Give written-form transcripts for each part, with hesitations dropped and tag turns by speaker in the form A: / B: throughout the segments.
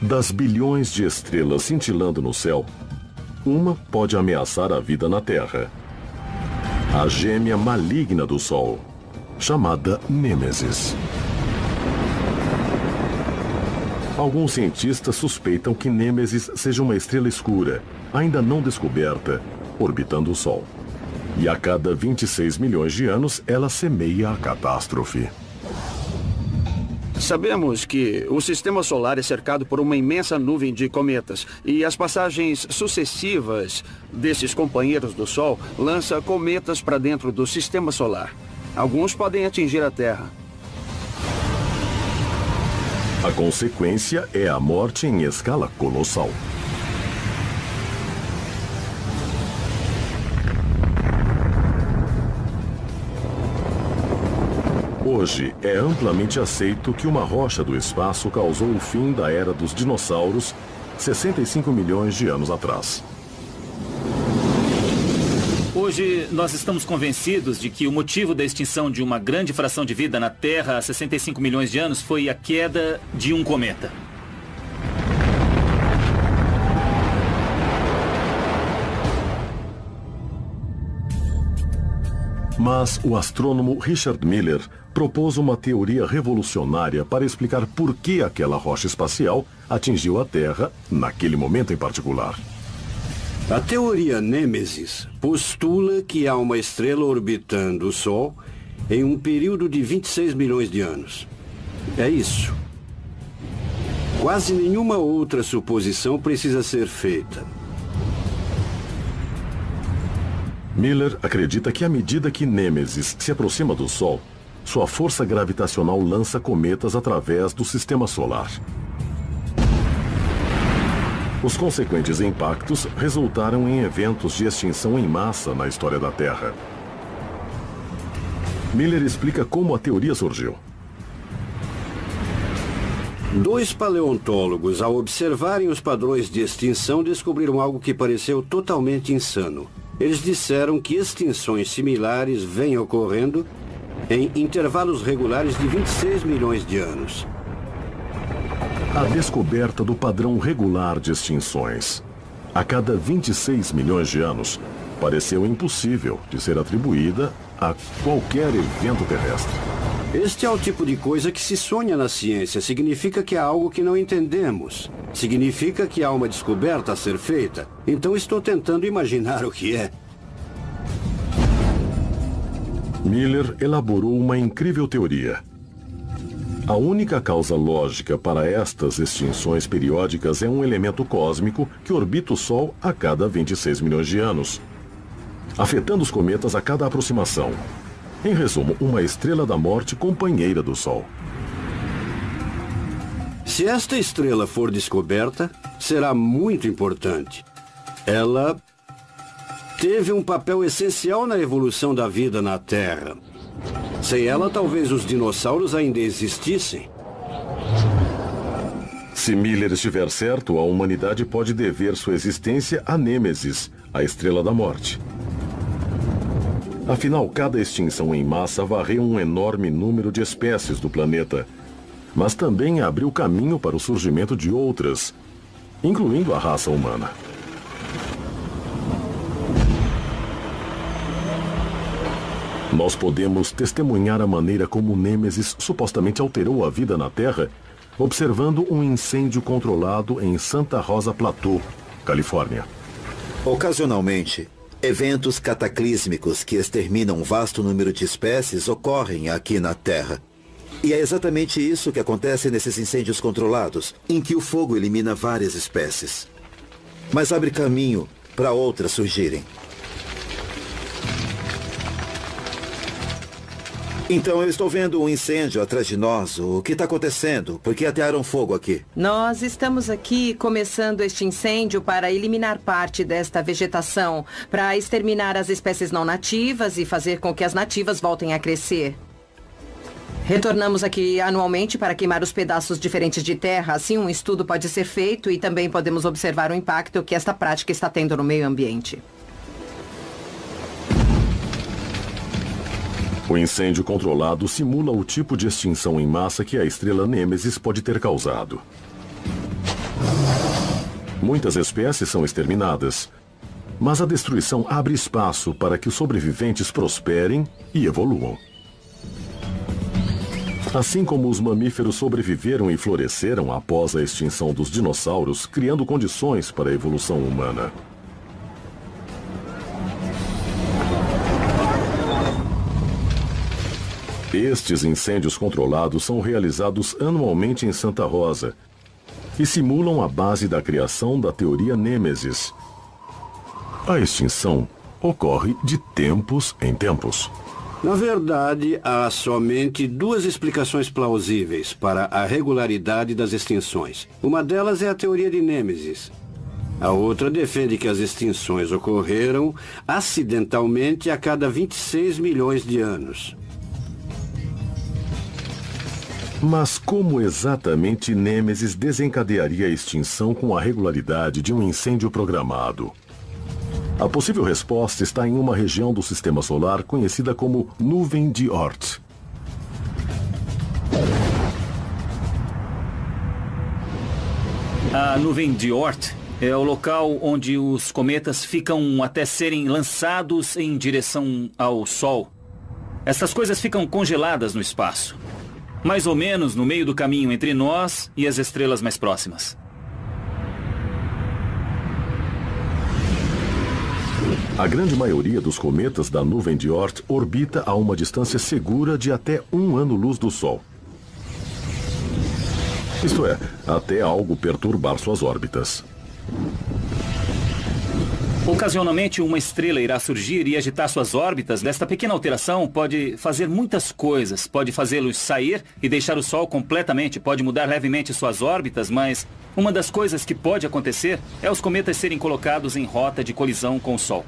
A: Das bilhões de estrelas cintilando no céu, uma pode ameaçar a vida na Terra. A gêmea maligna do Sol, chamada Nêmesis. Alguns cientistas suspeitam que Nêmesis seja uma estrela escura, ainda não descoberta, orbitando o Sol. E a cada 26 milhões de anos, ela semeia a catástrofe.
B: Sabemos que o sistema solar é cercado por uma imensa nuvem de cometas e as passagens sucessivas desses companheiros do Sol lançam cometas para dentro do sistema solar. Alguns podem atingir a Terra.
A: A consequência é a morte em escala colossal. Hoje, é amplamente aceito que uma rocha do espaço causou o fim da era dos dinossauros 65 milhões de anos atrás.
C: Hoje, nós estamos convencidos de que o motivo da extinção de uma grande fração de vida na Terra há 65 milhões de anos foi a queda de um cometa.
A: Mas o astrônomo Richard Miller propôs uma teoria revolucionária para explicar por que aquela rocha espacial atingiu a Terra naquele momento em particular.
D: A teoria Nêmesis postula que há uma estrela orbitando o Sol em um período de 26 milhões de anos. É isso. Quase nenhuma outra suposição precisa ser feita.
A: Miller acredita que à medida que Nêmesis se aproxima do Sol, sua força gravitacional lança cometas através do sistema solar. Os consequentes impactos resultaram em eventos de extinção em massa na história da Terra. Miller explica como a teoria surgiu.
D: Dois paleontólogos, ao observarem os padrões de extinção, descobriram algo que pareceu totalmente insano. Eles disseram que extinções similares vêm ocorrendo em intervalos regulares de 26 milhões de anos.
A: A descoberta do padrão regular de extinções a cada 26 milhões de anos pareceu impossível de ser atribuída a qualquer evento terrestre.
D: Este é o tipo de coisa que se sonha na ciência. Significa que há algo que não entendemos. Significa que há uma descoberta a ser feita. Então estou tentando imaginar o que é.
A: Miller elaborou uma incrível teoria. A única causa lógica para estas extinções periódicas é um elemento cósmico que orbita o Sol a cada 26 milhões de anos, afetando os cometas a cada aproximação. Em resumo, uma estrela da morte companheira do Sol.
D: Se esta estrela for descoberta, será muito importante. Ela teve um papel essencial na evolução da vida na Terra. Sem ela, talvez os dinossauros ainda existissem.
A: Se Miller estiver certo, a humanidade pode dever sua existência a Nêmesis, a estrela da morte. Afinal, cada extinção em massa varreu um enorme número de espécies do planeta, mas também abriu caminho para o surgimento de outras, incluindo a raça humana. Nós podemos testemunhar a maneira como Nêmesis supostamente alterou a vida na Terra, observando um incêndio controlado em Santa Rosa Plateau, Califórnia.
E: Ocasionalmente, eventos cataclísmicos que exterminam um vasto número de espécies ocorrem aqui na Terra. E é exatamente isso que acontece nesses incêndios controlados, em que o fogo elimina várias espécies, mas abre caminho para outras surgirem. Então eu estou vendo um incêndio atrás de nós. O que está acontecendo? Por que atearam fogo aqui?
F: Nós estamos aqui começando este incêndio para eliminar parte desta vegetação, para exterminar as espécies não nativas e fazer com que as nativas voltem a crescer. Retornamos aqui anualmente para queimar os pedaços diferentes de terra. Assim, um estudo pode ser feito e também podemos observar o impacto que esta prática está tendo no meio ambiente.
A: O incêndio controlado simula o tipo de extinção em massa que a estrela Nêmesis pode ter causado. Muitas espécies são exterminadas, mas a destruição abre espaço para que os sobreviventes prosperem e evoluam. Assim como os mamíferos sobreviveram e floresceram após a extinção dos dinossauros, criando condições para a evolução humana. Estes incêndios controlados são realizados anualmente em Santa Rosa e simulam a base da criação da teoria Nêmesis. A extinção ocorre de tempos em tempos.
D: Na verdade, há somente duas explicações plausíveis para a regularidade das extinções. Uma delas é a teoria de Nêmesis. A outra defende que as extinções ocorreram acidentalmente a cada 26 milhões de anos.
A: Mas como exatamente Nêmesis desencadearia a extinção com a regularidade de um incêndio programado? A possível resposta está em uma região do Sistema Solar conhecida como Nuvem de Oort.
C: A Nuvem de Oort é o local onde os cometas ficam até serem lançados em direção ao Sol. Essas coisas ficam congeladas no espaço, mais ou menos no meio do caminho entre nós e as estrelas mais próximas.
A: A grande maioria dos cometas da Nuvem de Oort orbita a uma distância segura de até 1 ano-luz do Sol. Isto é, até algo perturbar suas órbitas.
C: Ocasionalmente, uma estrela irá surgir e agitar suas órbitas. Desta pequena alteração pode fazer muitas coisas. Pode fazê-los sair e deixar o Sol completamente. Pode mudar levemente suas órbitas, mas uma das coisas que pode acontecer é os cometas serem colocados em rota de colisão com o Sol.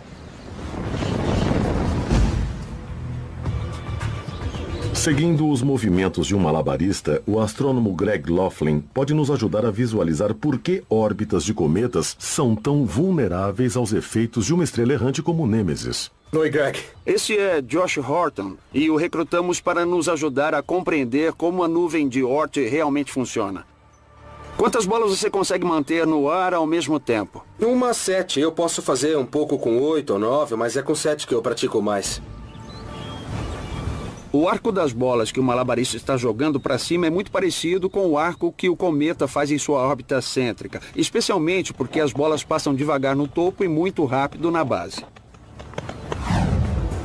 A: Seguindo os movimentos de um malabarista, o astrônomo Greg Laughlin pode nos ajudar a visualizar por que órbitas de cometas são tão vulneráveis aos efeitos de uma estrela errante como Nêmesis.
B: Oi, Greg. Esse é Josh Horton e o recrutamos para nos ajudar a compreender como a Nuvem de Oort realmente funciona. Quantas bolas você consegue manter no ar ao mesmo tempo?
G: Uma 7. Eu posso fazer um pouco com 8 ou 9, mas é com 7 que eu pratico mais.
B: O arco das bolas que o malabarista está jogando para cima é muito parecido com o arco que o cometa faz em sua órbita cêntrica, especialmente porque as bolas passam devagar no topo e muito rápido na base.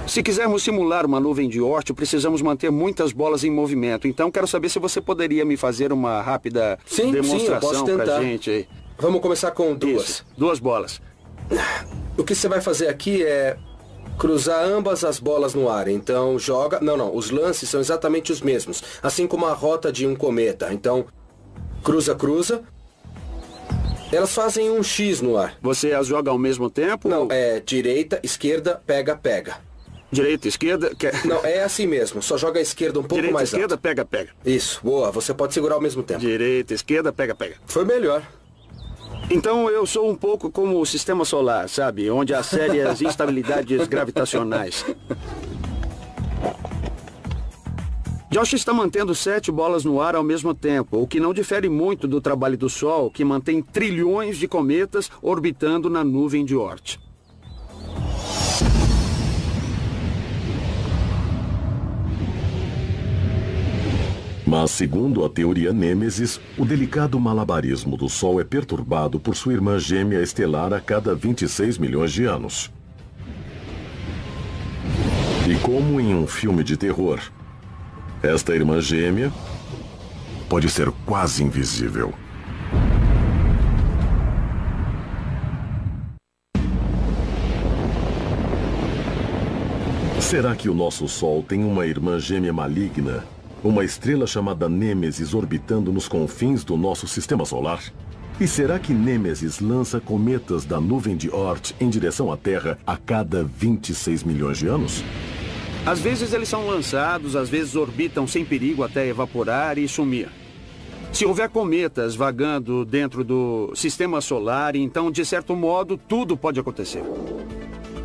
B: Se quisermos simular uma nuvem de Oort, precisamos manter muitas bolas em movimento. Então, quero saber se você poderia me fazer uma rápida demonstração para a gente aí.
G: Vamos começar com 2.
B: Isso, 2 bolas.
G: O que você vai fazer aqui é cruzar ambas as bolas no ar. Então, joga... Não. Os lances são exatamente os mesmos. Assim como a rota de um cometa. Então, cruza. Elas fazem um X no ar.
B: Você as joga ao mesmo tempo?
G: Não, é direita, esquerda, pega.
B: Direita, esquerda...
G: Não, é assim mesmo. Só joga a esquerda um pouco
B: direita,
G: mais
B: esquerda,
G: alto.
B: pega.
G: Isso, boa. Você pode segurar ao mesmo tempo.
B: Direita, esquerda, pega.
G: Foi melhor.
B: Então eu sou um pouco como o Sistema Solar, sabe? Onde há sérias instabilidades gravitacionais. Josh está mantendo 7 bolas no ar ao mesmo tempo, o que não difere muito do trabalho do Sol, que mantém trilhões de cometas orbitando na Nuvem de Oort.
A: Mas, segundo a teoria Nêmesis, o delicado malabarismo do Sol é perturbado por sua irmã gêmea estelar a cada 26 milhões de anos. E como em um filme de terror, esta irmã gêmea pode ser quase invisível. Será que o nosso Sol tem uma irmã gêmea maligna? Uma estrela chamada Nêmesis orbitando nos confins do nosso Sistema Solar? E será que Nêmesis lança cometas da Nuvem de Oort em direção à Terra a cada 26 milhões de anos?
B: Às vezes eles são lançados, às vezes orbitam sem perigo até evaporar e sumir. Se houver cometas vagando dentro do Sistema Solar, então, de certo modo, tudo pode acontecer.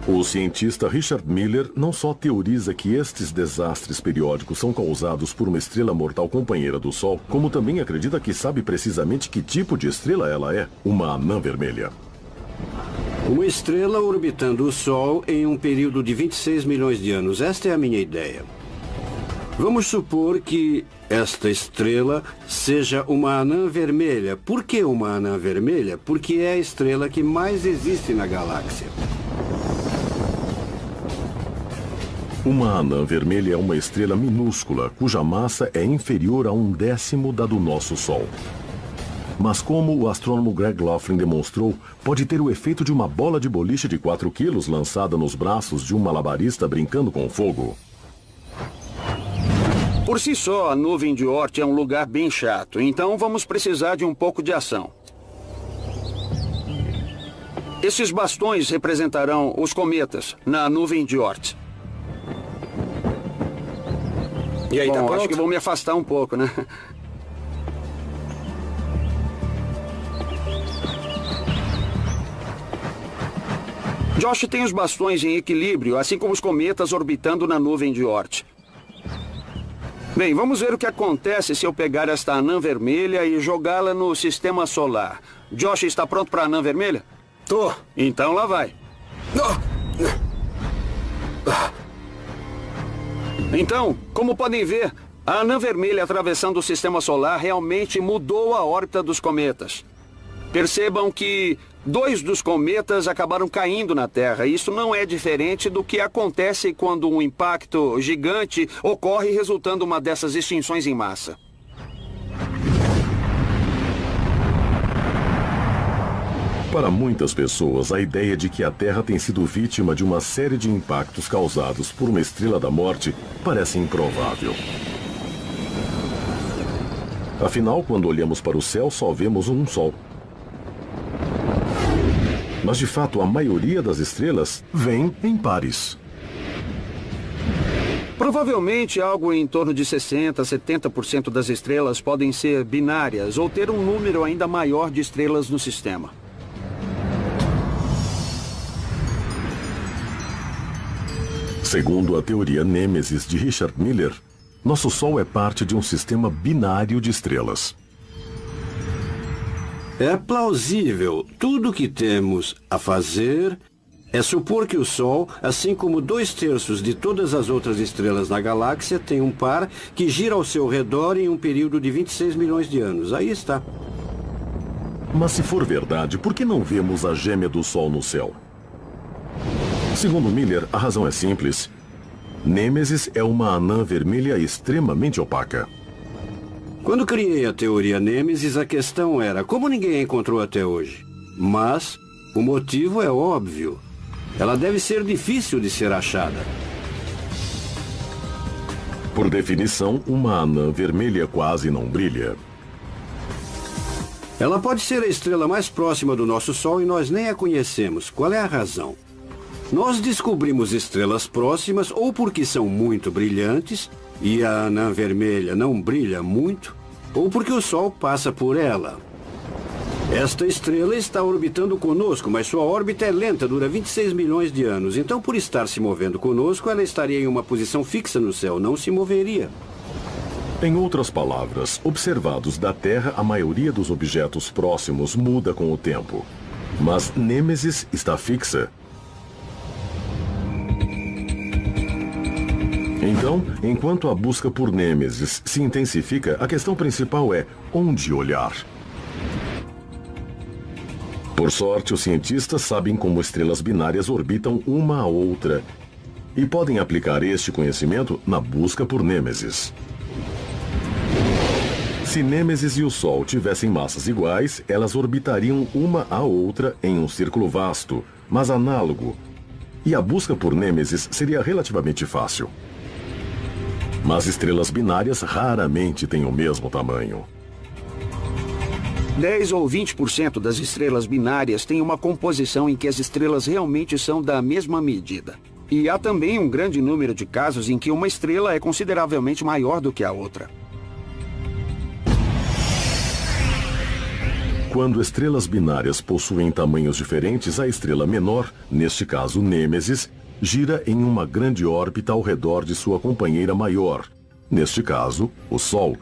A: O cientista Richard Miller não só teoriza que estes desastres periódicos são causados por uma estrela mortal companheira do Sol, como também acredita que sabe precisamente que tipo de estrela ela é, uma anã vermelha.
D: Uma estrela orbitando o Sol em um período de 26 milhões de anos. Esta é a minha ideia. Vamos supor que esta estrela seja uma anã vermelha. Por que uma anã vermelha? Porque é a estrela que mais existe na galáxia.
A: Uma anã vermelha é uma estrela minúscula, cuja massa é inferior a 1/10 da do nosso Sol. Mas como o astrônomo Greg Laughlin demonstrou, pode ter o efeito de uma bola de boliche de 4 quilos lançada nos braços de um malabarista brincando com fogo.
B: Por si só, a nuvem de Oort é um lugar bem chato, então vamos precisar de um pouco de ação. Esses bastões representarão os cometas na nuvem de Oort.
G: E aí, tá pronto?
B: Acho que vou me afastar um pouco, né? Josh tem os bastões em equilíbrio, assim como os cometas orbitando na nuvem de Oort. Bem, vamos ver o que acontece se eu pegar esta anã vermelha e jogá-la no sistema solar. Josh, está pronto para a anã vermelha?
G: Tô.
B: Então lá vai. Então, como podem ver, a anã vermelha atravessando o sistema solar realmente mudou a órbita dos cometas. Percebam que 2 dos cometas acabaram caindo na Terra. Isso não é diferente do que acontece quando um impacto gigante ocorre, resultando uma dessas extinções em massa.
A: Para muitas pessoas, a ideia de que a Terra tem sido vítima de uma série de impactos causados por uma estrela da morte parece improvável. Afinal, quando olhamos para o céu, só vemos um Sol. Mas, de fato, a maioria das estrelas vem em pares.
B: Provavelmente, algo em torno de 60% a 70% das estrelas podem ser binárias ou ter um número ainda maior de estrelas no sistema.
A: Segundo a teoria Nêmesis de Richard Miller, nosso Sol é parte de um sistema binário de estrelas.
D: É plausível. Tudo o que temos a fazer é supor que o Sol, assim como 2/3 de todas as outras estrelas na galáxia, tem um par que gira ao seu redor em um período de 26 milhões de anos. Aí está.
A: Mas se for verdade, por que não vemos a gêmea do Sol no céu? Segundo Miller, a razão é simples. Nêmesis é uma anã vermelha extremamente opaca.
D: Quando criei a teoria Nêmesis, a questão era como ninguém a encontrou até hoje. Mas o motivo é óbvio. Ela deve ser difícil de ser achada.
A: Por definição, uma anã vermelha quase não brilha.
D: Ela pode ser a estrela mais próxima do nosso Sol e nós nem a conhecemos. Qual é a razão? Nós descobrimos estrelas próximas ou porque são muito brilhantes e a anã vermelha não brilha muito, ou porque o Sol passa por ela. Esta estrela está orbitando conosco, mas sua órbita é lenta, dura 26 milhões de anos. Então, por estar se movendo conosco, ela estaria em uma posição fixa no céu, não se moveria.
A: Em outras palavras, observados da Terra, a maioria dos objetos próximos muda com o tempo. Mas Nêmesis está fixa. Então, enquanto a busca por Nêmesis se intensifica, a questão principal é onde olhar. Por sorte, os cientistas sabem como estrelas binárias orbitam uma a outra e podem aplicar este conhecimento na busca por Nêmesis. Se Nêmesis e o Sol tivessem massas iguais, elas orbitariam uma a outra em um círculo vasto, mas análogo, e a busca por Nêmesis seria relativamente fácil. Mas estrelas binárias raramente têm o mesmo tamanho.
B: 10 ou 20% das estrelas binárias têm uma composição em que as estrelas realmente são da mesma medida. E há também um grande número de casos em que uma estrela é consideravelmente maior do que a outra.
A: Quando estrelas binárias possuem tamanhos diferentes, a estrela menor, neste caso Nêmesis, gira em uma grande órbita ao redor de sua companheira maior, neste caso, o Sol,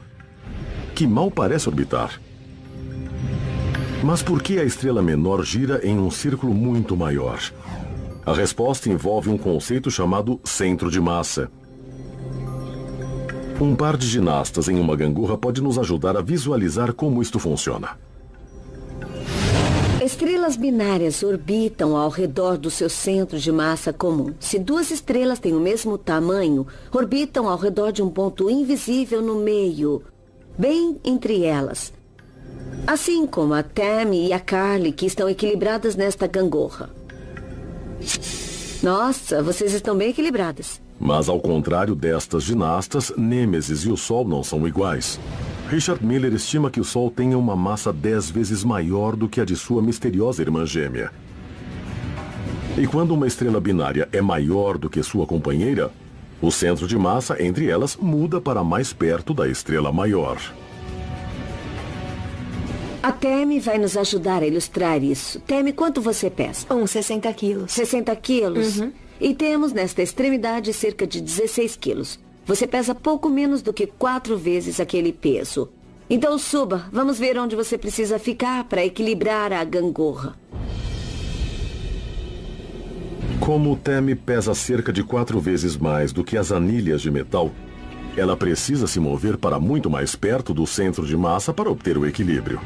A: que mal parece orbitar. Mas por que a estrela menor gira em um círculo muito maior? A resposta envolve um conceito chamado centro de massa. Um par de ginastas em uma gangorra pode nos ajudar a visualizar como isto funciona.
H: Estrelas binárias orbitam ao redor do seu centro de massa comum. Se duas estrelas têm o mesmo tamanho, orbitam ao redor de um ponto invisível no meio, bem entre elas. Assim como a Tammy e a Carly, que estão equilibradas nesta gangorra. Nossa, vocês estão bem equilibradas.
A: Mas ao contrário destas ginastas, Nêmesis e o Sol não são iguais. Richard Miller estima que o Sol tenha uma massa 10 vezes maior do que a de sua misteriosa irmã gêmea. E quando uma estrela binária é maior do que sua companheira, o centro de massa entre elas muda para mais perto da estrela maior.
H: A Tammy vai nos ajudar a ilustrar isso. Tammy, quanto você pesa?
I: Uns 60 quilos.
H: 60 quilos?
I: Uhum.
H: E temos nesta extremidade cerca de 16 quilos. Você pesa pouco menos do que 4 vezes aquele peso. Então suba, vamos ver onde você precisa ficar para equilibrar a gangorra.
A: Como Tammy pesa cerca de 4 vezes mais do que as anilhas de metal, ela precisa se mover para muito mais perto do centro de massa para obter o equilíbrio.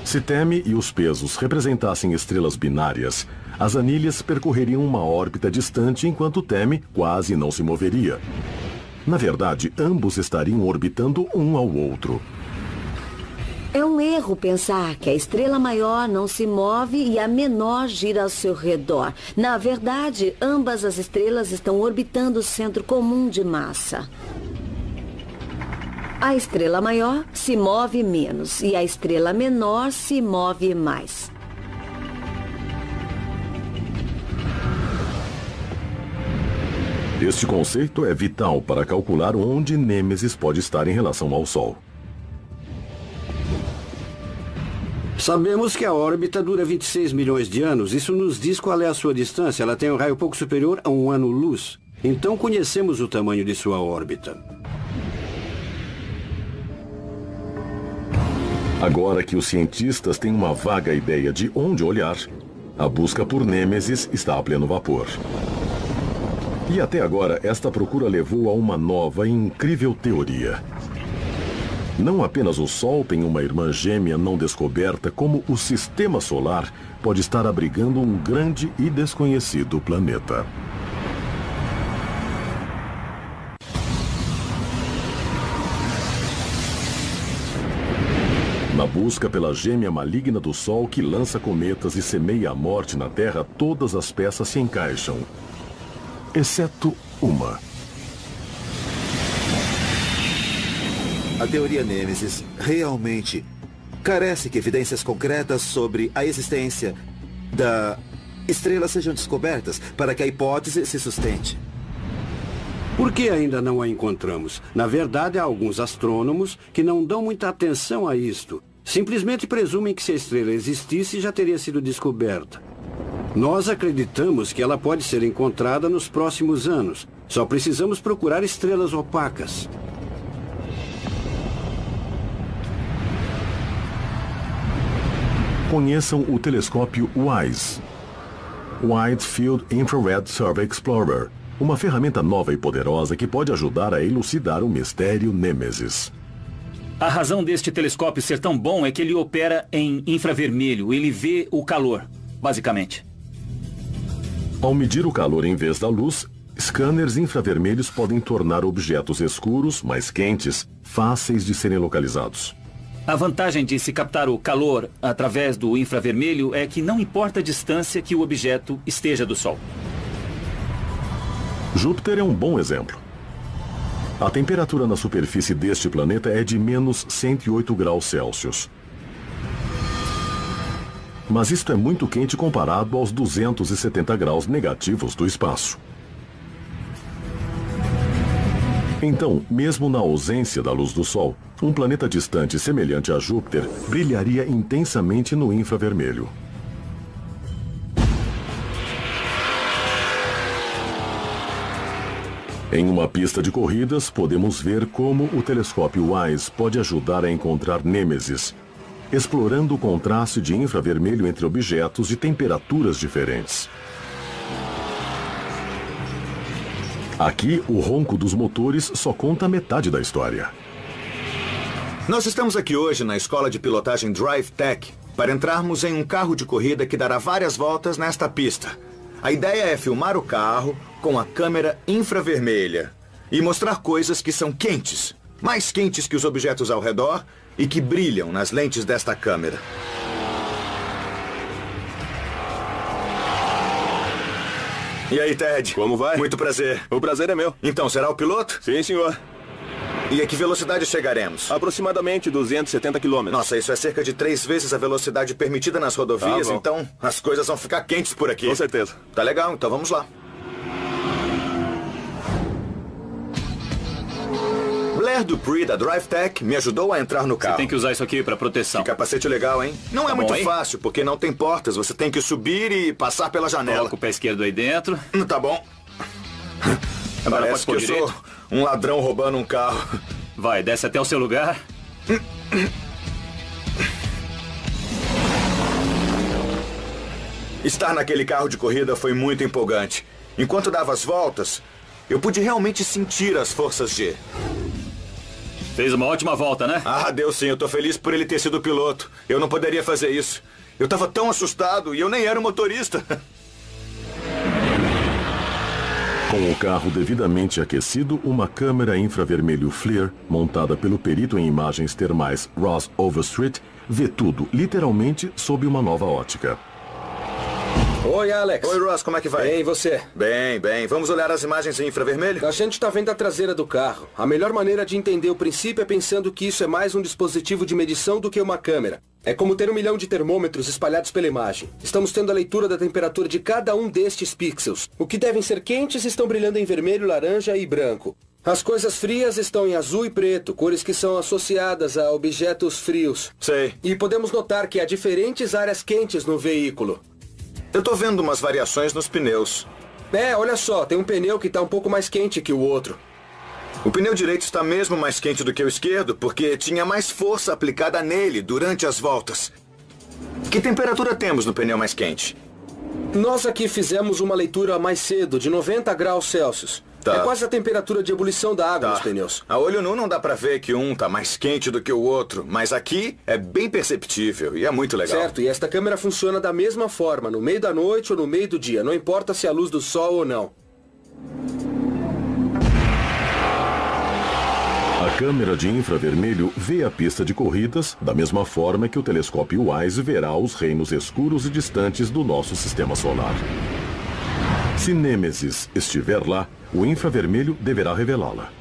A: Se Tammy e os pesos representassem estrelas binárias, as anilhas percorreriam uma órbita distante enquanto Tammy quase não se moveria. Na verdade, ambos estariam orbitando um ao outro.
H: É um erro pensar que a estrela maior não se move e a menor gira ao seu redor. Na verdade, ambas as estrelas estão orbitando o centro comum de massa. A estrela maior se move menos e a estrela menor se move mais.
A: Este conceito é vital para calcular onde Nêmesis pode estar em relação ao Sol.
D: Sabemos que a órbita dura 26 milhões de anos. Isso nos diz qual é a sua distância. Ela tem um raio pouco superior a 1 ano-luz. Então conhecemos o tamanho de sua órbita.
A: Agora que os cientistas têm uma vaga ideia de onde olhar, a busca por Nêmesis está a pleno vapor. E até agora, esta procura levou a uma nova e incrível teoria. Não apenas o Sol tem uma irmã gêmea não descoberta, como o Sistema Solar pode estar abrigando um grande e desconhecido planeta. Na busca pela gêmea maligna do Sol que lança cometas e semeia a morte na Terra, todas as peças se encaixam. Exceto uma.
E: A teoria Nêmesis realmente carece que evidências concretas sobre a existência da estrela sejam descobertas para que a hipótese se sustente.
D: Por que ainda não a encontramos? Na verdade, há alguns astrônomos que não dão muita atenção a isto. Simplesmente presumem que se a estrela existisse, já teria sido descoberta. Nós acreditamos que ela pode ser encontrada nos próximos anos. Só precisamos procurar estrelas opacas.
A: Conheçam o telescópio WISE, Wide Field Infrared Survey Explorer, uma ferramenta nova e poderosa que pode ajudar a elucidar o mistério Nêmesis.
C: A razão deste telescópio ser tão bom é que ele opera em infravermelho. Ele vê o calor, basicamente.
A: Ao medir o calor em vez da luz, scanners infravermelhos podem tornar objetos escuros, mais quentes, fáceis de serem localizados.
C: A vantagem de se captar o calor através do infravermelho é que não importa a distância que o objeto esteja do Sol.
A: Júpiter é um bom exemplo. A temperatura na superfície deste planeta é de menos 108 graus Celsius. Mas isto é muito quente comparado aos 270 graus negativos do espaço. Então, mesmo na ausência da luz do Sol, um planeta distante semelhante a Júpiter brilharia intensamente no infravermelho. Em uma pista de corridas, podemos ver como o telescópio WISE pode ajudar a encontrar Nêmesis, explorando o contraste de infravermelho entre objetos de temperaturas diferentes. Aqui, o ronco dos motores só conta metade da história.
I: Nós estamos aqui hoje na escola de pilotagem Drive Tech para entrarmos em um carro de corrida que dará várias voltas nesta pista. A ideia é filmar o carro com a câmera infravermelha e mostrar coisas que são quentes, mais quentes que os objetos ao redor e que brilham nas lentes desta câmera. E aí, Ted?
J: Como vai?
I: Muito prazer.
J: O prazer é meu.
I: Então, será o piloto?
J: Sim, senhor.
I: E a que velocidade chegaremos?
J: Aproximadamente 270 km.
I: Nossa, isso é cerca de 3 vezes a velocidade permitida nas rodovias, então as coisas vão ficar quentes por aqui.
J: Com certeza.
I: Tá legal, então vamos lá. Blair Dupree, da Drive Tech, me ajudou a entrar no carro.
C: Você tem que usar isso aqui para proteção.
I: Que capacete legal, hein? Não é muito fácil, porque não tem portas. Você tem que subir e passar pela janela.
C: Coloca o pé esquerdo aí dentro.
I: Tá bom.
C: Agora
I: Parece que eu sou um ladrão roubando um carro.
C: Vai, desce até o seu lugar.
I: Estar naquele carro de corrida foi muito empolgante. Enquanto dava as voltas, eu pude realmente sentir as forças G.
C: Fez uma ótima volta, né?
I: Ah, deu sim. Eu tô feliz por ele ter sido o piloto. Eu não poderia fazer isso. Eu tava tão assustado e eu nem era o motorista.
A: Com o carro devidamente aquecido, uma câmera infravermelho FLIR, montada pelo perito em imagens termais Ross Overstreet, vê tudo, literalmente, sob uma nova ótica.
G: Oi, Alex.
I: Oi, Ross, como é que vai?
G: Bem, e você?
I: Bem, bem. Vamos olhar as imagens em infravermelho?
G: A gente tá vendo a traseira do carro. A melhor maneira de entender o princípio é pensando que isso é mais um dispositivo de medição do que uma câmera. É como ter 1 milhão de termômetros espalhados pela imagem. Estamos tendo a leitura da temperatura de cada um destes pixels. O que devem ser quentes estão brilhando em vermelho, laranja e branco. As coisas frias estão em azul e preto, cores que são associadas a objetos frios.
I: Sei.
G: E podemos notar que há diferentes áreas quentes no veículo.
I: Eu tô vendo umas variações nos pneus.
G: Olha só, tem um pneu que tá um pouco mais quente que o outro.
I: O pneu direito está mesmo mais quente do que o esquerdo, porque tinha mais força aplicada nele durante as voltas. Que temperatura temos no pneu mais quente?
G: Nós aqui fizemos uma leitura mais cedo, de 90 graus Celsius.
I: Tá.
G: É quase a temperatura de ebulição da água nos pneus.
I: A olho nu não dá pra ver que um tá mais quente do que o outro, mas aqui é bem perceptível e é muito legal.
G: Certo, e esta câmera funciona da mesma forma, no meio da noite ou no meio do dia, não importa se é a luz do sol ou não.
A: A câmera de infravermelho vê a pista de corridas da mesma forma que o telescópio WISE verá os reinos escuros e distantes do nosso sistema solar. Se Nêmesis estiver lá, o infravermelho deverá revelá-la.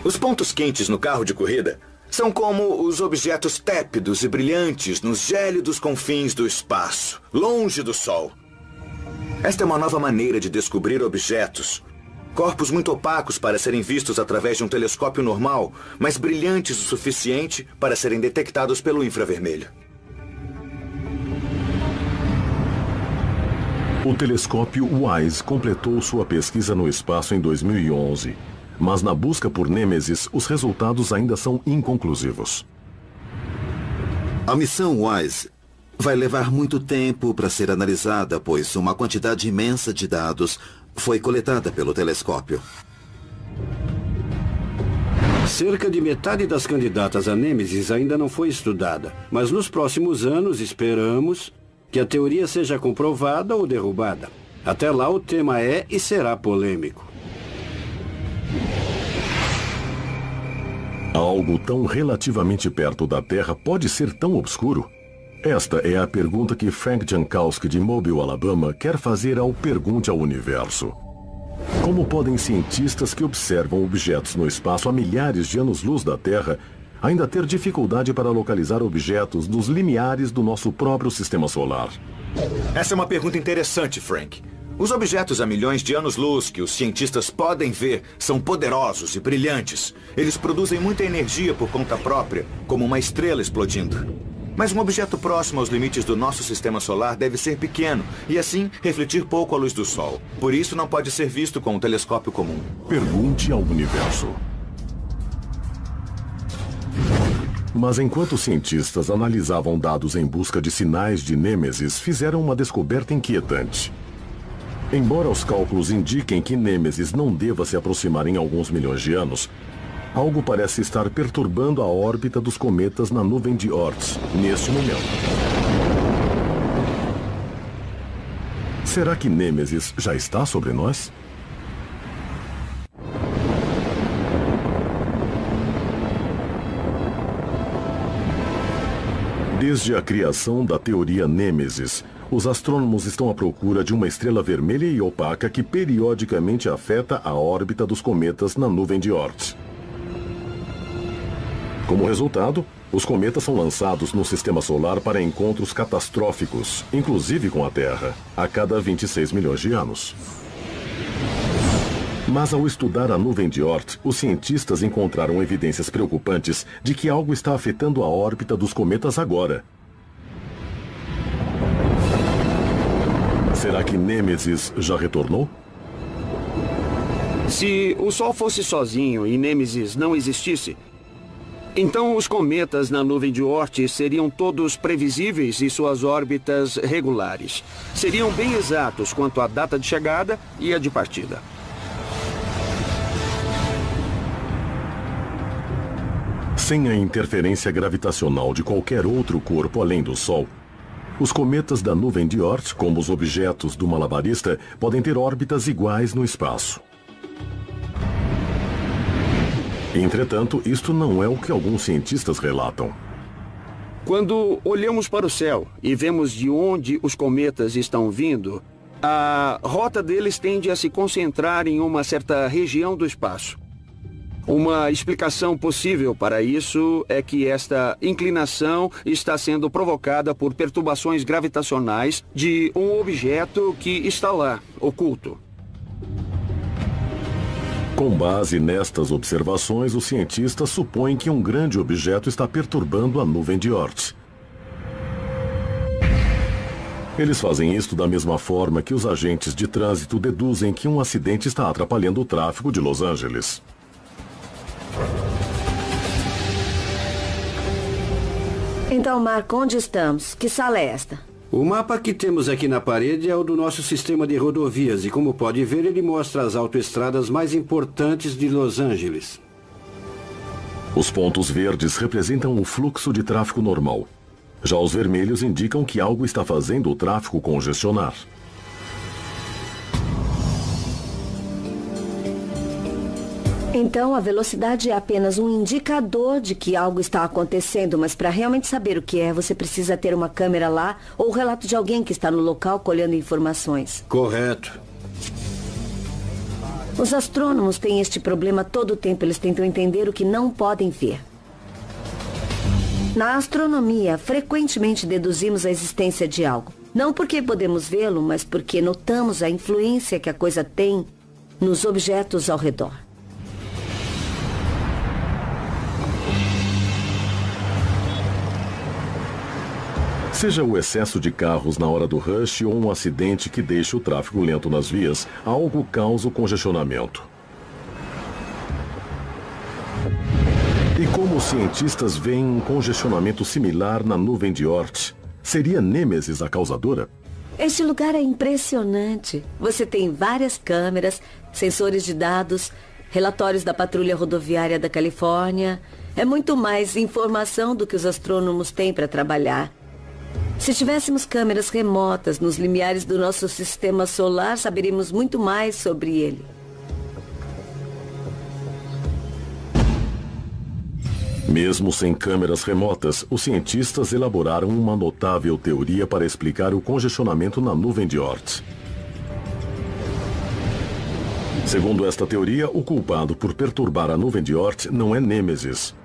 I: Os pontos quentes no carro de corrida são como os objetos tépidos e brilhantes nos gélidos confins do espaço, longe do Sol. Esta é uma nova maneira de descobrir objetos. Corpos muito opacos para serem vistos através de um telescópio normal, mas brilhantes o suficiente para serem detectados pelo infravermelho.
A: O telescópio WISE completou sua pesquisa no espaço em 2011, mas na busca por Nêmesis, os resultados ainda são inconclusivos.
E: A missão WISE vai levar muito tempo para ser analisada, pois uma quantidade imensa de dados foi coletada pelo telescópio.
D: Cerca de metade das candidatas a Nêmesis ainda não foi estudada, mas nos próximos anos esperamos que a teoria seja comprovada ou derrubada. Até lá o tema é e será polêmico.
A: Algo tão relativamente perto da Terra pode ser tão obscuro? Esta é a pergunta que Frank Jankowski, de Mobile, Alabama, quer fazer ao Pergunte ao Universo. Como podem cientistas que observam objetos no espaço a milhares de anos-luz da Terra ainda ter dificuldade para localizar objetos nos limiares do nosso próprio sistema solar?
I: Essa é uma pergunta interessante, Frank. Os objetos a milhões de anos-luz que os cientistas podem ver são poderosos e brilhantes. Eles produzem muita energia por conta própria, como uma estrela explodindo. Mas um objeto próximo aos limites do nosso sistema solar deve ser pequeno e, assim, refletir pouco a luz do Sol. Por isso, não pode ser visto com um telescópio comum.
A: Pergunte ao universo. Mas enquanto os cientistas analisavam dados em busca de sinais de Nêmesis, fizeram uma descoberta inquietante. Embora os cálculos indiquem que Nêmesis não deva se aproximar em alguns milhões de anos, algo parece estar perturbando a órbita dos cometas na nuvem de Oort neste momento. Será que Nêmesis já está sobre nós? Desde a criação da teoria Nêmesis, os astrônomos estão à procura de uma estrela vermelha e opaca que periodicamente afeta a órbita dos cometas na nuvem de Oort. Como resultado, os cometas são lançados no sistema solar para encontros catastróficos, inclusive com a Terra, a cada 26 milhões de anos. Mas ao estudar a nuvem de Oort, os cientistas encontraram evidências preocupantes de que algo está afetando a órbita dos cometas agora. Será que Nêmesis já retornou?
B: Se o Sol fosse sozinho e Nêmesis não existisse, então os cometas na nuvem de Oort seriam todos previsíveis e suas órbitas regulares. Seriam bem exatos quanto à data de chegada e a de partida.
A: Sem a interferência gravitacional de qualquer outro corpo além do Sol, os cometas da nuvem de Oort, como os objetos do malabarista, podem ter órbitas iguais no espaço. Entretanto, isto não é o que alguns cientistas relatam.
B: Quando olhamos para o céu e vemos de onde os cometas estão vindo, a rota deles tende a se concentrar em uma certa região do espaço. Uma explicação possível para isso é que esta inclinação está sendo provocada por perturbações gravitacionais de um objeto que está lá, oculto.
A: Com base nestas observações, os cientistas supõem que um grande objeto está perturbando a nuvem de Oort. Eles fazem isto da mesma forma que os agentes de trânsito deduzem que um acidente está atrapalhando o tráfego de Los Angeles.
H: Então, Marco, onde estamos? Que sala é esta?
D: O mapa que temos aqui na parede é o do nosso sistema de rodovias e, como pode ver, ele mostra as autoestradas mais importantes de Los Angeles.
A: Os pontos verdes representam o fluxo de tráfego normal. Já os vermelhos indicam que algo está fazendo o tráfego congestionar.
H: Então, a velocidade é apenas um indicador de que algo está acontecendo, mas para realmente saber o que é, você precisa ter uma câmera lá ou o relato de alguém que está no local colhendo informações.
D: Correto.
H: Os astrônomos têm este problema todo o tempo. Eles tentam entender o que não podem ver. Na astronomia, frequentemente deduzimos a existência de algo. Não porque podemos vê-lo, mas porque notamos a influência que a coisa tem nos objetos ao redor.
A: Seja o excesso de carros na hora do rush ou um acidente que deixa o tráfego lento nas vias, algo causa o congestionamento. E como os cientistas veem um congestionamento similar na nuvem de Oort, seria Nêmesis a causadora?
H: Este lugar é impressionante. Você tem várias câmeras, sensores de dados, relatórios da Patrulha Rodoviária da Califórnia. É muito mais informação do que os astrônomos têm para trabalhar. Se tivéssemos câmeras remotas nos limiares do nosso sistema solar, saberíamos muito mais sobre ele.
A: Mesmo sem câmeras remotas, os cientistas elaboraram uma notável teoria para explicar o congestionamento na nuvem de Oort. Segundo esta teoria, o culpado por perturbar a nuvem de Oort não é Nêmesis,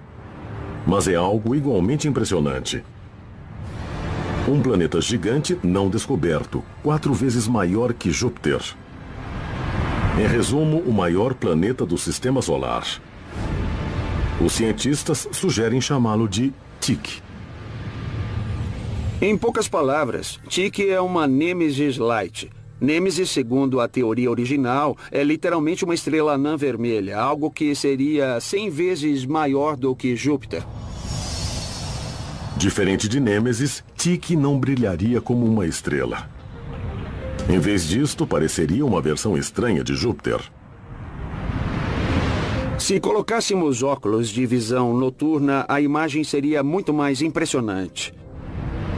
A: mas é algo igualmente impressionante. Um planeta gigante não descoberto, 4 vezes maior que Júpiter. Em resumo, o maior planeta do Sistema Solar. Os cientistas sugerem chamá-lo de Tyche.
B: Em poucas palavras, Tyche é uma Nêmesis Light. Nêmesis, segundo a teoria original, é literalmente uma estrela anã vermelha, algo que seria 100 vezes maior do que Júpiter.
A: Diferente de Nêmesis, Tyche não brilharia como uma estrela. Em vez disto, pareceria uma versão estranha de Júpiter.
B: Se colocássemos óculos de visão noturna, a imagem seria muito mais impressionante.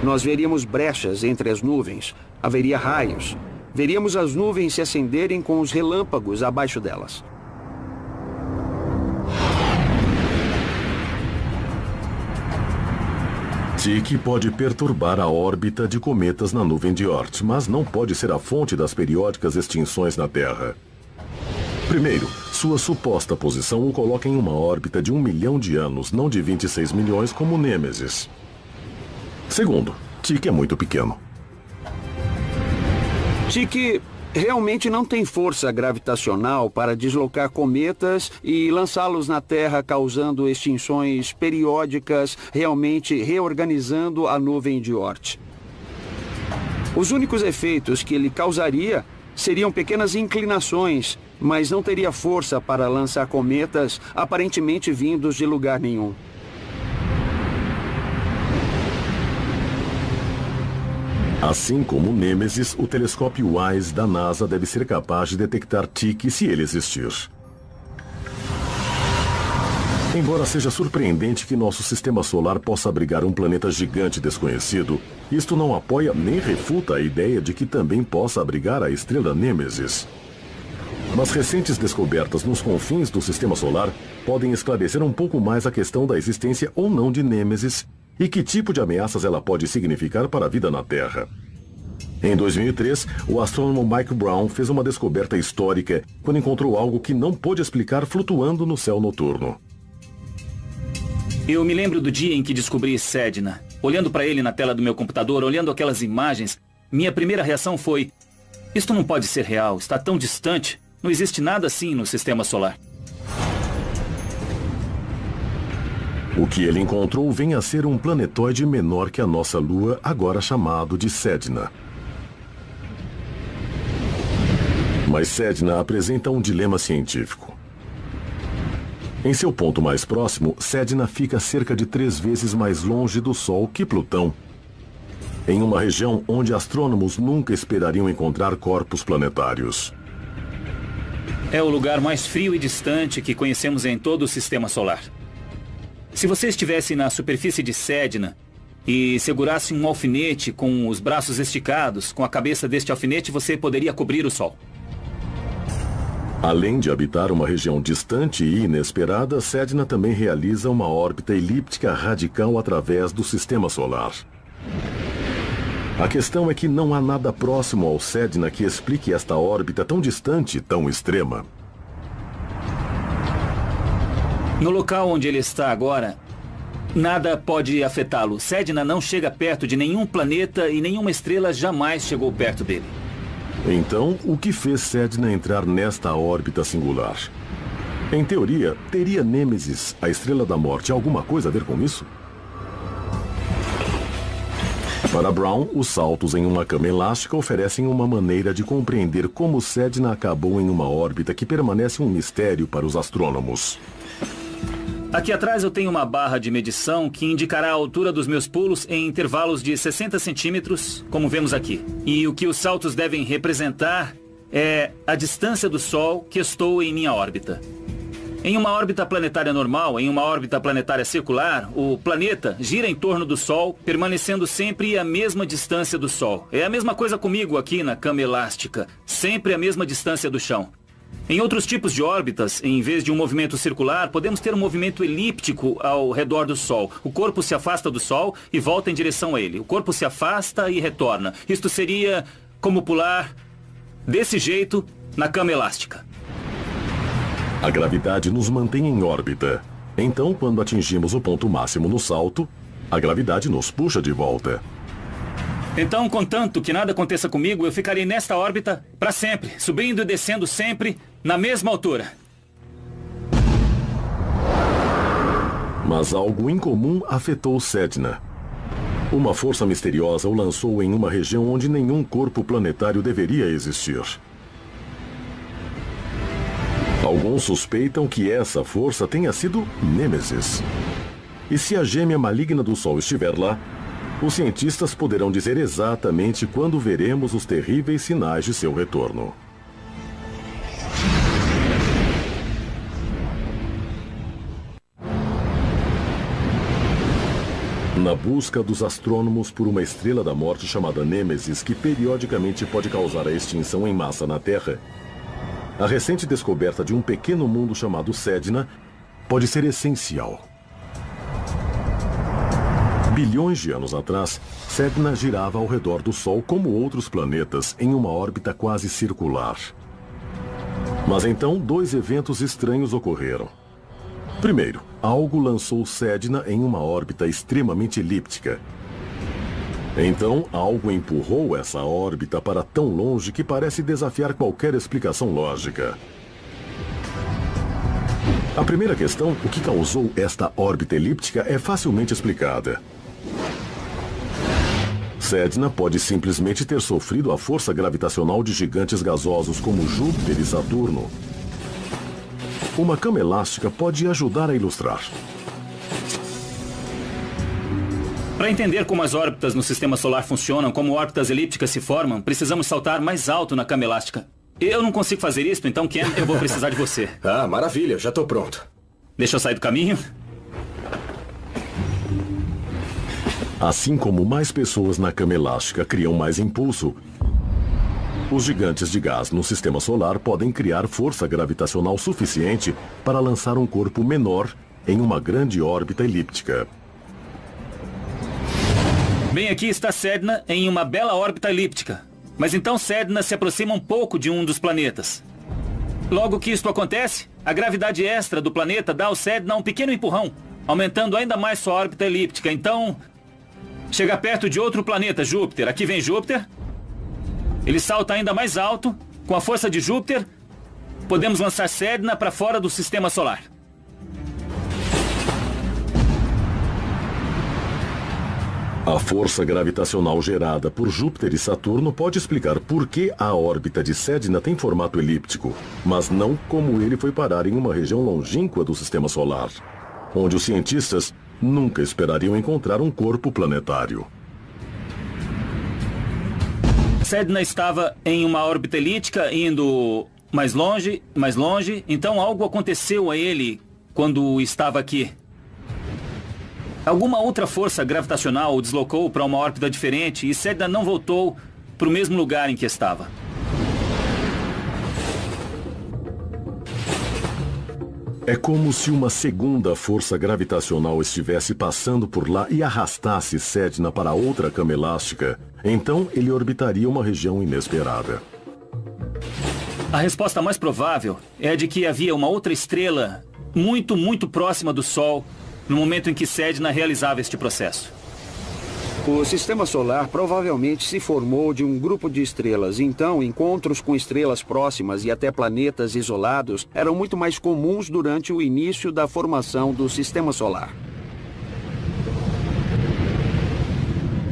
B: Nós veríamos brechas entre as nuvens, haveria raios. Veríamos as nuvens se acenderem com os relâmpagos abaixo delas.
A: Tyche pode perturbar a órbita de cometas na nuvem de Oort, mas não pode ser a fonte das periódicas extinções na Terra. Primeiro, sua suposta posição o coloca em uma órbita de 1 milhão de anos, não de 26 milhões como Nêmesis. Segundo, Tyche é muito pequeno.
B: Tyche realmente não tem força gravitacional para deslocar cometas e lançá-los na Terra, causando extinções periódicas, realmente reorganizando a nuvem de Oort. Os únicos efeitos que ele causaria seriam pequenas inclinações, mas não teria força para lançar cometas aparentemente vindos de lugar nenhum.
A: Assim como Nêmesis, o telescópio WISE da NASA deve ser capaz de detectar Tyche se ele existir. Embora seja surpreendente que nosso sistema solar possa abrigar um planeta gigante desconhecido, isto não apoia nem refuta a ideia de que também possa abrigar a estrela Nêmesis. Mas recentes descobertas nos confins do sistema solar podem esclarecer um pouco mais a questão da existência ou não de Nêmesis e que tipo de ameaças ela pode significar para a vida na Terra. Em 2003, o astrônomo Mike Brown fez uma descoberta histórica quando encontrou algo que não pôde explicar flutuando no céu noturno.
C: Eu me lembro do dia em que descobri Sedna. Olhando para ele na tela do meu computador, olhando aquelas imagens, minha primeira reação foi: isto não pode ser real, está tão distante, não existe nada assim no sistema solar.
A: O que ele encontrou vem a ser um planetóide menor que a nossa Lua, agora chamado de Sedna. Mas Sedna apresenta um dilema científico. Em seu ponto mais próximo, Sedna fica cerca de 3 vezes mais longe do Sol que Plutão, em uma região onde astrônomos nunca esperariam encontrar corpos planetários.
C: É o lugar mais frio e distante que conhecemos em todo o sistema solar. Se você estivesse na superfície de Sedna e segurasse um alfinete com os braços esticados, com a cabeça deste alfinete você poderia cobrir o Sol.
A: Além de habitar uma região distante e inesperada, Sedna também realiza uma órbita elíptica radical através do sistema solar. A questão é que não há nada próximo ao Sedna que explique esta órbita tão distante e tão extrema.
C: No local onde ele está agora, nada pode afetá-lo. Sedna não chega perto de nenhum planeta e nenhuma estrela jamais chegou perto dele.
A: Então, o que fez Sedna entrar nesta órbita singular? Em teoria, teria Nêmesis, a estrela da morte, alguma coisa a ver com isso? Para Brown, os saltos em uma cama elástica oferecem uma maneira de compreender como Sedna acabou em uma órbita que permanece um mistério para os astrônomos.
C: Aqui atrás eu tenho uma barra de medição que indicará a altura dos meus pulos em intervalos de 60 centímetros, como vemos aqui. E o que os saltos devem representar é a distância do Sol que estou em minha órbita. Em uma órbita planetária normal, em uma órbita planetária circular, o planeta gira em torno do Sol, permanecendo sempre a mesma distância do Sol. É a mesma coisa comigo aqui na cama elástica, sempre a mesma distância do chão. Em outros tipos de órbitas, em vez de um movimento circular, podemos ter um movimento elíptico ao redor do Sol. O corpo se afasta do Sol e volta em direção a ele. O corpo se afasta e retorna. Isto seria como pular desse jeito na cama elástica.
A: A gravidade nos mantém em órbita. Então, quando atingimos o ponto máximo no salto, a gravidade nos puxa de volta.
C: Então, contanto que nada aconteça comigo, eu ficarei nesta órbita para sempre, subindo e descendo sempre na mesma altura.
A: Mas algo incomum afetou Sedna. Uma força misteriosa o lançou em uma região onde nenhum corpo planetário deveria existir. Alguns suspeitam que essa força tenha sido Nêmesis. E se a gêmea maligna do Sol estiver lá, os cientistas poderão dizer exatamente quando veremos os terríveis sinais de seu retorno. Na busca dos astrônomos por uma estrela da morte chamada Nêmesis, que periodicamente pode causar a extinção em massa na Terra, a recente descoberta de um pequeno mundo chamado Sedna pode ser essencial. Bilhões de anos atrás, Sedna girava ao redor do Sol como outros planetas em uma órbita quase circular. Mas então, dois eventos estranhos ocorreram. Primeiro, algo lançou Sedna em uma órbita extremamente elíptica. Então, algo empurrou essa órbita para tão longe que parece desafiar qualquer explicação lógica. A primeira questão, o que causou esta órbita elíptica, é facilmente explicada. Sedna pode simplesmente ter sofrido a força gravitacional de gigantes gasosos como Júpiter e Saturno. Uma cama elástica pode ajudar a ilustrar.
C: Para entender como as órbitas no sistema solar funcionam, como órbitas elípticas se formam, precisamos saltar mais alto na cama elástica. Eu não consigo fazer isso, então, Ken, eu vou precisar de você.
G: Ah, maravilha, já estou pronto.
C: Deixa eu sair do caminho.
A: Assim como mais pessoas na cama elástica criam mais impulso, os gigantes de gás no sistema solar podem criar força gravitacional suficiente para lançar um corpo menor em uma grande órbita elíptica.
C: Bem, aqui está Sedna em uma bela órbita elíptica. Mas então Sedna se aproxima um pouco de um dos planetas. Logo que isto acontece, a gravidade extra do planeta dá ao Sedna um pequeno empurrão, aumentando ainda mais sua órbita elíptica. Então, chega perto de outro planeta, Júpiter. Aqui vem Júpiter. Ele salta ainda mais alto. Com a força de Júpiter, podemos lançar Sedna para fora do sistema solar.
A: A força gravitacional gerada por Júpiter e Saturno pode explicar por que a órbita de Sedna tem formato elíptico, mas não como ele foi parar em uma região longínqua do sistema solar, onde os cientistas nunca esperariam encontrar um corpo planetário.
C: Sedna estava em uma órbita elíptica, indo mais longe, então algo aconteceu a ele quando estava aqui. Alguma outra força gravitacional o deslocou para uma órbita diferente e Sedna não voltou para o mesmo lugar em que estava.
A: É como se uma segunda força gravitacional estivesse passando por lá e arrastasse Sedna para outra cama elástica. Então ele orbitaria uma região inesperada.
C: A resposta mais provável é a de que havia uma outra estrela muito, muito próxima do Sol no momento em que Sedna realizava este processo.
B: O sistema solar provavelmente se formou de um grupo de estrelas, então encontros com estrelas próximas e até planetas isolados eram muito mais comuns durante o início da formação do sistema solar.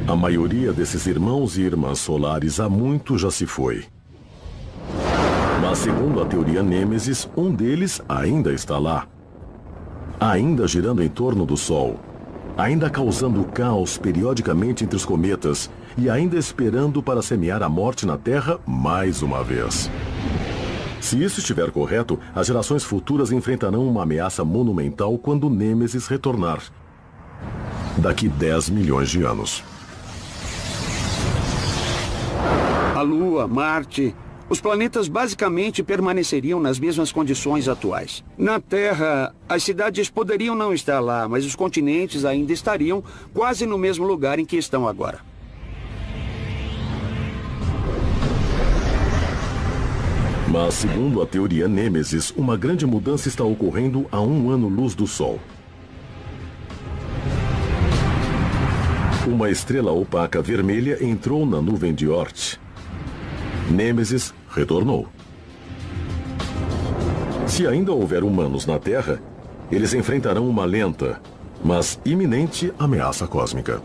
A: A maioria desses irmãos e irmãs solares há muito já se foi. Mas segundo a teoria Nêmesis, um deles ainda está lá. Ainda girando em torno do Sol, ainda causando caos periodicamente entre os cometas e ainda esperando para semear a morte na Terra mais uma vez. Se isso estiver correto, as gerações futuras enfrentarão uma ameaça monumental quando Nêmesis retornar. Daqui 10 milhões de anos.
B: A Lua, Marte... Os planetas basicamente permaneceriam nas mesmas condições atuais. Na Terra, as cidades poderiam não estar lá, mas os continentes ainda estariam quase no mesmo lugar em que estão agora.
A: Mas, segundo a teoria Nêmesis, uma grande mudança está ocorrendo a 1 ano-luz do Sol. Uma estrela opaca vermelha entrou na nuvem de Oort. Nêmesis retornou. Se ainda houver humanos na Terra, eles enfrentarão uma lenta, mas iminente ameaça cósmica.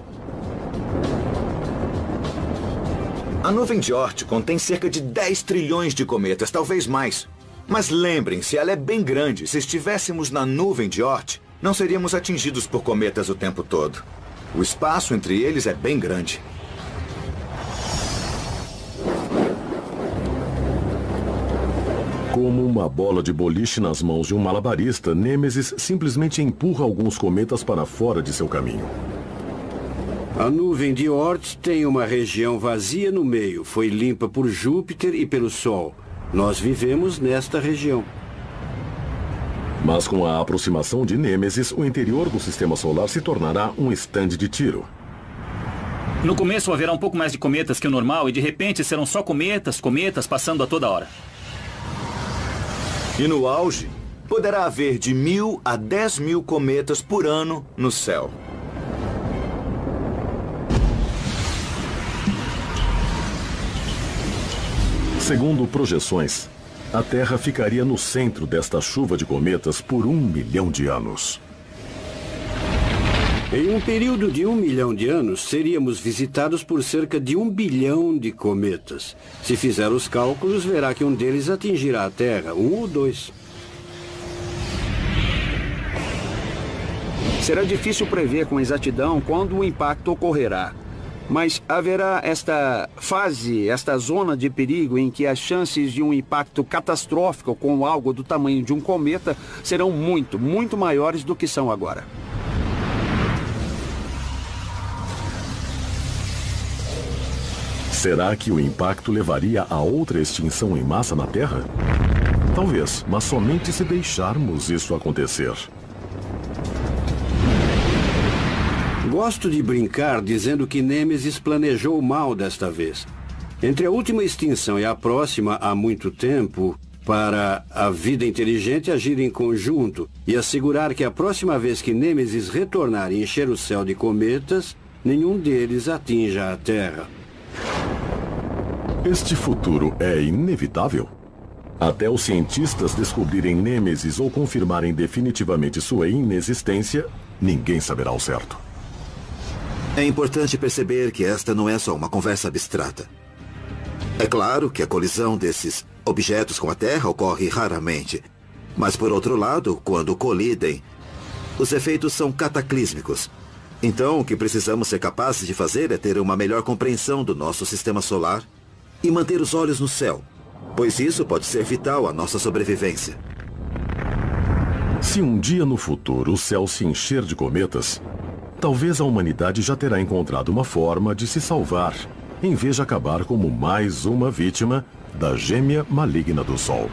I: A nuvem de Oort contém cerca de 10 trilhões de cometas, talvez mais. Mas lembrem-se, ela é bem grande. Se estivéssemos na nuvem de Oort, não seríamos atingidos por cometas o tempo todo. O espaço entre eles é bem grande.
A: Como uma bola de boliche nas mãos de um malabarista, Nêmesis simplesmente empurra alguns cometas para fora de seu caminho.
D: A nuvem de Oort tem uma região vazia no meio. Foi limpa por Júpiter e pelo Sol. Nós vivemos nesta região.
A: Mas com a aproximação de Nêmesis, o interior do sistema solar se tornará um estande de tiro.
C: No começo haverá um pouco mais de cometas que o normal e de repente serão só cometas passando a toda hora.
I: E no auge, poderá haver de 1.000 a 10.000 cometas por ano no céu.
A: Segundo projeções, a Terra ficaria no centro desta chuva de cometas por 1 milhão de anos.
D: Em um período de 1 milhão de anos, seríamos visitados por cerca de 1 bilhão de cometas. Se fizer os cálculos, verá que um deles atingirá a Terra, 1 ou 2.
B: Será difícil prever com exatidão quando o impacto ocorrerá. Mas haverá esta fase, esta zona de perigo em que as chances de um impacto catastrófico com algo do tamanho de um cometa serão muito, muito maiores do que são agora.
A: Será que o impacto levaria a outra extinção em massa na Terra? Talvez, mas somente se deixarmos isso acontecer.
D: Gosto de brincar dizendo que Nêmesis planejou mal desta vez. Entre a última extinção e a próxima, há muito tempo, para a vida inteligente agir em conjunto e assegurar que a próxima vez que Nêmesis retornar e encher o céu de cometas, nenhum deles atinja a Terra.
A: Este futuro é inevitável? Até os cientistas descobrirem Nêmesis ou confirmarem definitivamente sua inexistência, ninguém saberá ao certo.
E: É importante perceber que esta não é só uma conversa abstrata. É claro que a colisão desses objetos com a Terra ocorre raramente. Mas, por outro lado, quando colidem, os efeitos são cataclísmicos. Então, o que precisamos ser capazes de fazer é ter uma melhor compreensão do nosso sistema solar e manter os olhos no céu, pois isso pode ser vital à nossa sobrevivência.
A: Se um dia no futuro o céu se encher de cometas, talvez a humanidade já terá encontrado uma forma de se salvar, em vez de acabar como mais uma vítima da gêmea maligna do Sol.